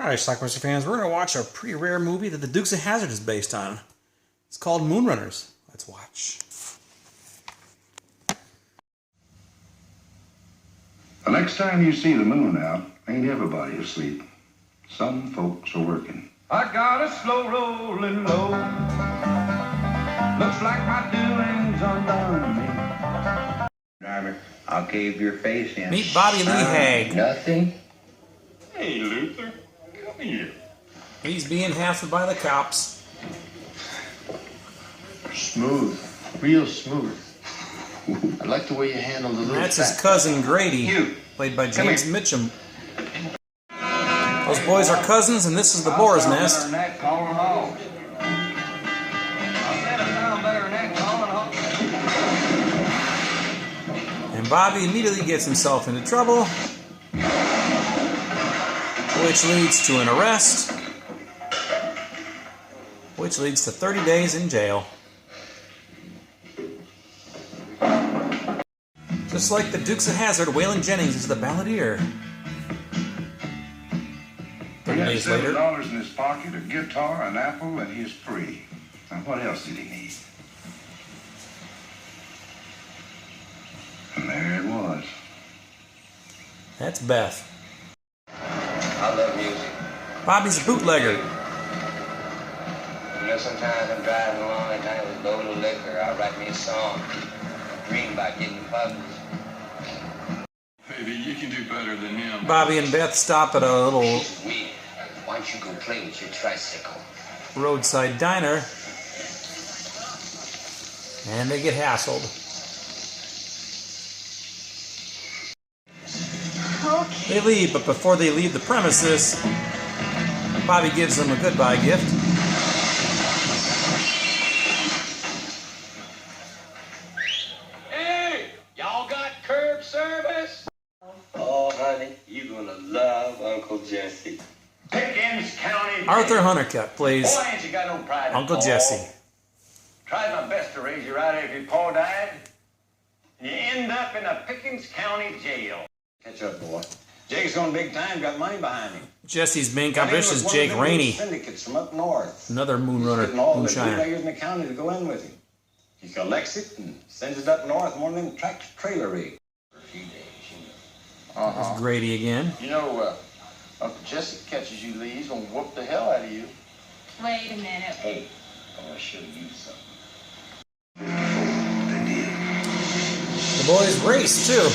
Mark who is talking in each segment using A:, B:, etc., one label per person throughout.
A: Alright, Schlockmeister fans, we're going to watch a pretty rare movie that the Dukes of Hazzard is based on. It's called Moonrunners. Let's watch.
B: The next time you see the moon out, ain't everybody asleep. Some folks are working.
C: I got a slow rolling low. Looks like my doings undone me.
D: Driver, I'll cave your face in.
A: Meet Bobby Lee Haig.
D: Nothing.
C: Hey, Luther, come here.
A: He's being hassled by the cops.
E: Smooth. Real smooth. I like the way you handle the little
A: That's
E: fat.
A: his cousin Grady, played by James Mitchum. Those boys are cousins, and this is the boar's nest. And Bobby immediately gets himself into trouble, which leads to an arrest, which leads to 30 days in jail. Just like the Dukes of Hazzard, Waylon Jennings is the balladeer. 30 days later.
B: $7 in his pocket, a guitar, an apple, and he's free. Now, what else did he need? And there it was.
A: That's Beth.
F: I love music.
A: Bobby's a bootlegger.
F: You know, sometimes I'm driving along and I with a load of liquor. I'll write me a song. Dream about getting published.
C: Baby, you can do better than him.
A: Bobby and Beth stop at a little
F: This is weird. Why don't you go play with your tricycle?
A: roadside diner, and they get hassled.
G: Okay.
A: They leave, but before they leave the premises, Bobby gives them a goodbye gift.
C: Hey, y'all got curb service?
F: Oh, honey, you're gonna love Uncle Jesse.
C: Pickens County.
A: Arthur Huntercutt plays
C: Boy, ain't you got no pride in
A: Uncle
C: Paul.
A: Jesse.
C: Tried my best to raise you right after your pa died. You end up in a Pickens County jail. Catch up, boy. Jake's going big time, got money behind him.
A: Jesse's main competition is Jake Rainey,
C: Syndicates from up north.
A: another Moonrunner
C: Getting all the
A: moonshiner.
C: bootleggers in the county to go in with him. He collects it and sends it up north, one of them tractor trailer rigs. For a few days, you know.
A: There's Grady again.
E: You know, Uncle Jesse catches you, Lee, he's gonna whoop the hell out of you.
G: Wait a minute.
F: Hey, I want to show you something.
B: They did.
A: The boys race too.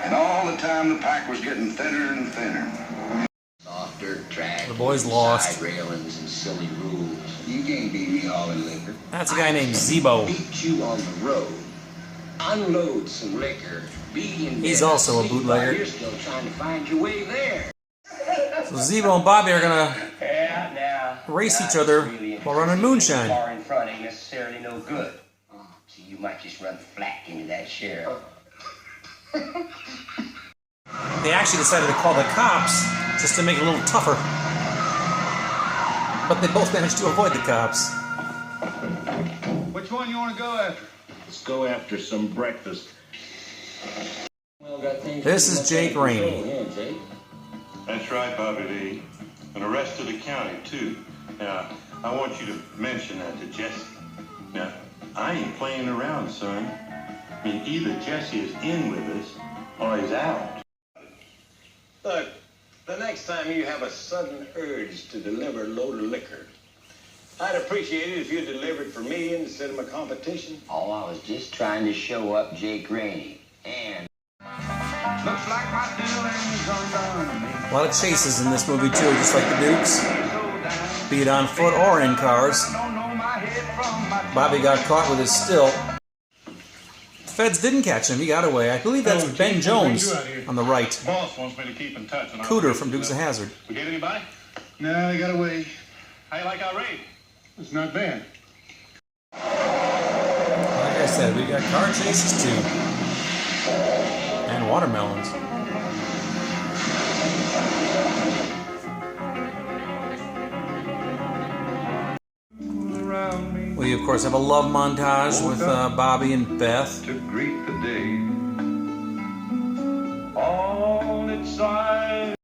B: And all the time, the pack was getting thinner and thinner.
F: Soft dirt track.
A: The boys lost.
F: Side railings and silly rules. You can't beat me hauling liquor.
A: That's a guy named Zebo.
F: Beat you on the road. Unload some liquor. Be in
A: He's
F: bed
A: also a
F: asleep
A: bootlegger.
F: while you're still trying to find your way there.
A: So Zebo and Bobby are gonna
F: Yeah, now.
A: race each other while running moonshine.
F: Far in front ain't necessarily no good. Oh, so you might just run flat into that sheriff.
A: They actually decided to call the cops just to make it a little tougher. But they both managed to avoid the cops.
C: Which one you want to go after?
E: Let's go after some breakfast.
A: This is Jake Rainey.
H: That's right, Bobby Lee. And the rest of the county, too. Now, I want you to mention that to Jesse. Now, I ain't playing around, son. I mean, either Jesse is in with us or he's out.
C: Look, the next time you have a sudden urge to deliver a load of liquor, I'd appreciate it if you delivered for me instead of my competition.
F: Oh, I was just trying to show up Jake Rainey. And
C: Looks like my doings undone me.
A: A lot of chases in this movie too, just like the Dukes. Be it on foot or in cars. Bobby got caught with his stilt. The feds didn't catch him, he got away. I believe that's Ben Jones on the right.
H: Boss wants me to keep in touch.
A: Cooter from Dukes of Hazzard.
H: We get anybody?
E: No, he got away.
H: How you like our raid?
E: It's not bad.
A: Like I said, we got car chases too. And watermelons. We, of course, have a love montage with Bobby and Beth.
B: To greet the day.
C: All its
H: side.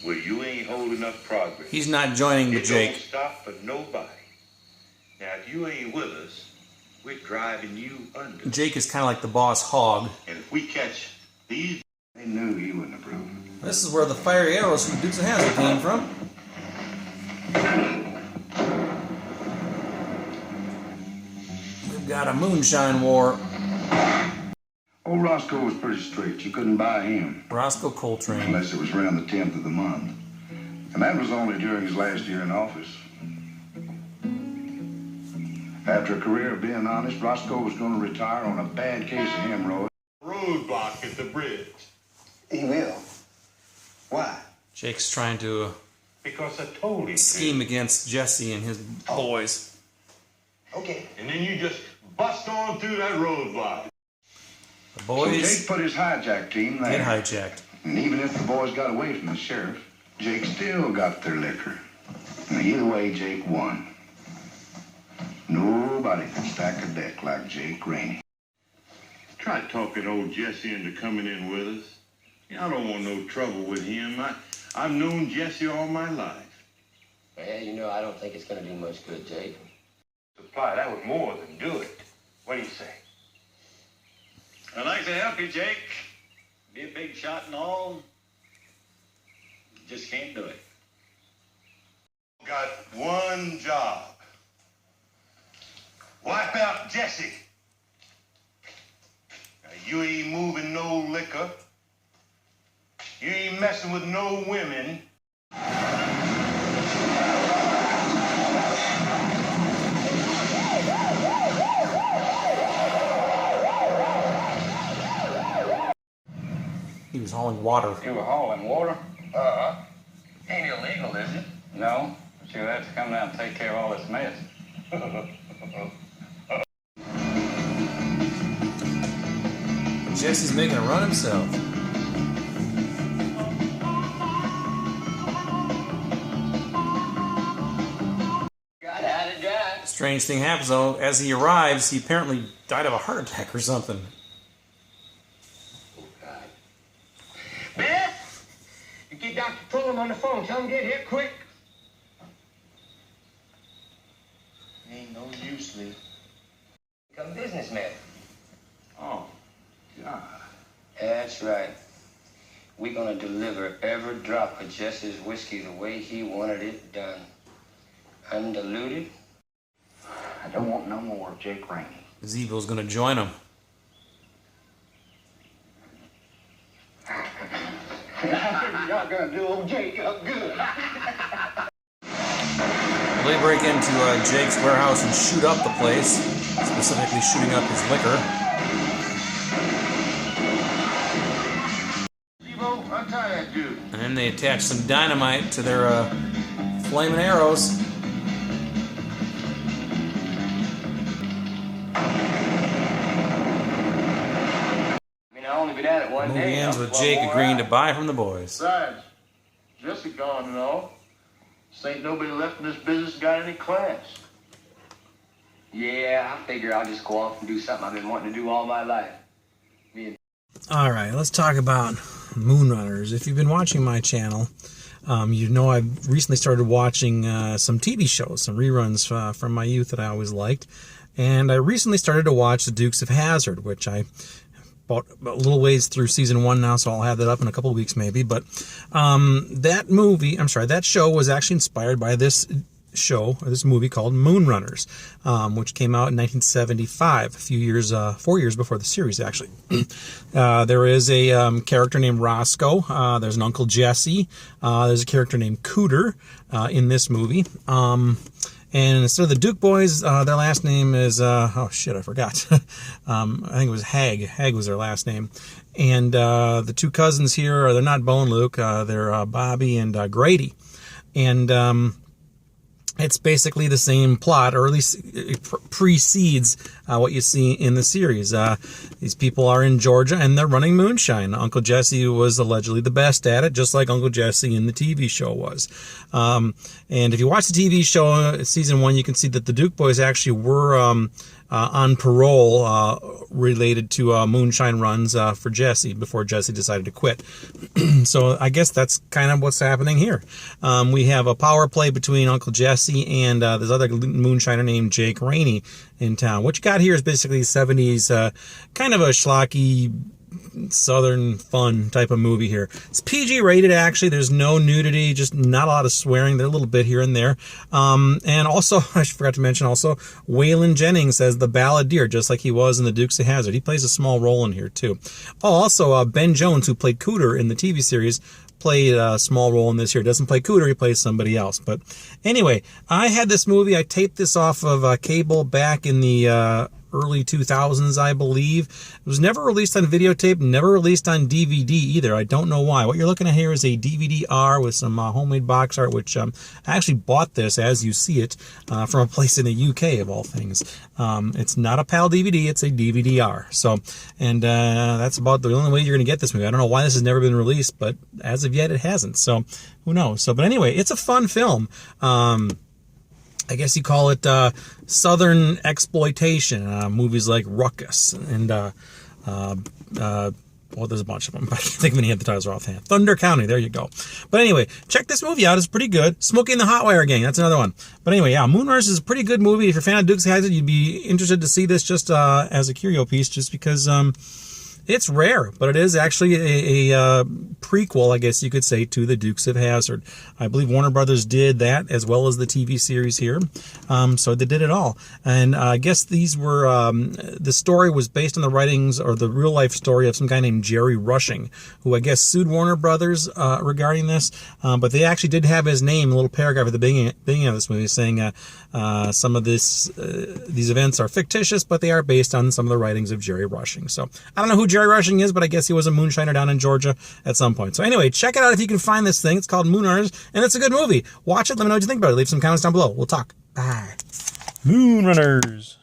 H: Well, you ain't holding up progress.
A: He's not joining the
H: It
A: Jake.
H: don't stop for nobody. Now, if you ain't with us, we're driving you under.
A: Jake is kind of like the boss hog.
H: And if we catch these...
B: They knew he wouldn't approve.
A: This is where the fiery arrows from the Dukes of Hazzard came from. We've got a moonshine war.
B: Old Roscoe was pretty strict. You couldn't buy him.
A: Roscoe Coltrane.
B: Unless it was around the 10th of the month. And that was only during his last year in office. After a career of being honest, Roscoe was going to retire on a bad case of hemorrhoids.
H: Roadblock at the bridge.
C: He will. Why?
A: Jake's trying to
H: Because I told him
A: scheme
H: to.
A: against Jesse and his boys.
C: Okay.
H: And then you just bust on through that roadblock.
A: The
B: So
A: boys
B: Jake put his hijack team there.
A: get hijacked.
B: And even if the boys got away from the sheriff, Jake still got their liquor. And either way, Jake won. Nobody can stack a deck like Jake Rainey.
H: Try talking old Jesse into coming in with us. I don't want no trouble with him. I've known Jesse all my life.
F: Well, you know, I don't think it's going to do much good, Jake.
H: Supply, that would more than do it. What do you say?
C: I'd like to help you, Jake. Be a big shot and all. Just can't do it.
H: Got one job. Wipe out Jesse. Now, you ain't moving no liquor. You ain't messing with no women.
A: He was hauling water.
I: You were hauling water?
C: Uh-huh. Ain't illegal, is it?
I: No, but you'll have to come down and take care of all this mess.
A: Jesse's making a run himself.
F: Got out of drive.
A: Strange thing happens though. As he arrives, he apparently died of a heart attack or something.
F: Beth! You get Dr. Pullum on the phone. Tell him to get here quick.
E: Ain't no use, Lee.
F: Come businessman.
E: Oh, God.
F: That's right. We're going to deliver every drop of Jesse's whiskey the way he wanted it done. Undiluted.
E: I don't want no more of Jake Rainey.
A: Zeebel's gonna join him.
E: Y'all gonna do old Jake up good.
A: They break into Jake's warehouse and shoot up the place, specifically shooting up his liquor.
E: Steve-O, untie that dude.
A: And then they attach some dynamite to their flaming arrows.
F: I mean, I only been at it one
A: Movie
F: day.
A: ends with Jake agreeing to buy from the boys.
E: Besides, Jesse gone and all. This ain't nobody left in this business got any class.
F: Yeah, I figure I'll just go off and do something I've been wanting to do all my life.
A: All right, let's talk about Moonrunners. If you've been watching my channel, you know I've recently started watching some TV shows, some reruns from my youth that I always liked. And I recently started to watch the Dukes of Hazzard, which I bought a little ways through season 1 now, so I'll have that up in a couple of weeks maybe. But that show was actually inspired by this show, or this movie called Moonrunners, which came out in 1975, 4 years before the series, actually. There is a character named Roscoe. There's an Uncle Jesse. There's a character named Cooter in this movie. And instead of the Duke boys, their last name is, oh shit, I forgot. I think it was Hag. Hag was their last name. And the two cousins here, they're not Bo and Luke, they're Bobby and Grady. And it's basically the same plot, or at least it precedes what you see in the series. These people are in Georgia and they're running moonshine. Uncle Jesse was allegedly the best at it, just like Uncle Jesse in the TV show was. And if you watch the TV show, season 1, you can see that the Duke boys actually were on parole related to moonshine runs for Jesse before Jesse decided to quit. So I guess that's kind of what's happening here. We have a power play between Uncle Jesse and this other moonshiner named Jake Rainey in town. What you got here is basically 70s, kind of a schlocky, southern fun type of movie here. It's PG rated, actually. There's no nudity, just not a lot of swearing. There's a little bit here and there. And also, I forgot to mention also, Waylon Jennings as the balladeer, just like he was in the Dukes of Hazzard. He plays a small role in here too. Oh, also Ben Jones, who played Cooter in the TV series, played a small role in this here. Doesn't play Cooter, he plays somebody else. But anyway, I had this movie. I taped this off of cable back in the early 2000s, I believe. It was never released on videotape, never released on DVD either. I don't know why. What you're looking at here is a DVD-R with some homemade box art, which I actually bought this as you see it from a place in the UK, of all things. It's not a PAL DVD, it's a DVD-R. So, and that's about the only way you're going to get this movie. I don't know why this has never been released, but as of yet, it hasn't. So, who knows? So, but anyway, it's a fun film. I guess you call it Southern exploitation. Movies like Ruckus and, well, there's a bunch of them, but I can't think of any of the titles are offhand. Thunder County, there you go. But anyway, check this movie out. It's pretty good. Smokey and the Hot Wire Gang, that's another one. But anyway, yeah, Moonrunners is a pretty good movie. If you're a fan of Dukes of Hazzard, you'd be interested to see this just as a curio piece, just because it's rare, but it is actually a prequel, I guess you could say, to the Dukes of Hazzard. I believe Warner Brothers did that as well as the TV series here. So they did it all. And I guess these were, the story was based on the writings or the real life story of some guy named Jerry Rushing, who I guess sued Warner Brothers regarding this. But they actually did have his name, a little paragraph at the beginning of this movie saying some of these events are fictitious, but they are based on some of the writings of Jerry Rushing. So I don't know who Jerry Rushing is, but I guess he was a moonshiner down in Georgia at some point. So anyway, check it out if you can find this thing. It's called Moonrunners, and it's a good movie. Watch it. Let me know what you think about it. Leave some comments down below. We'll talk. Bye. Moonrunners.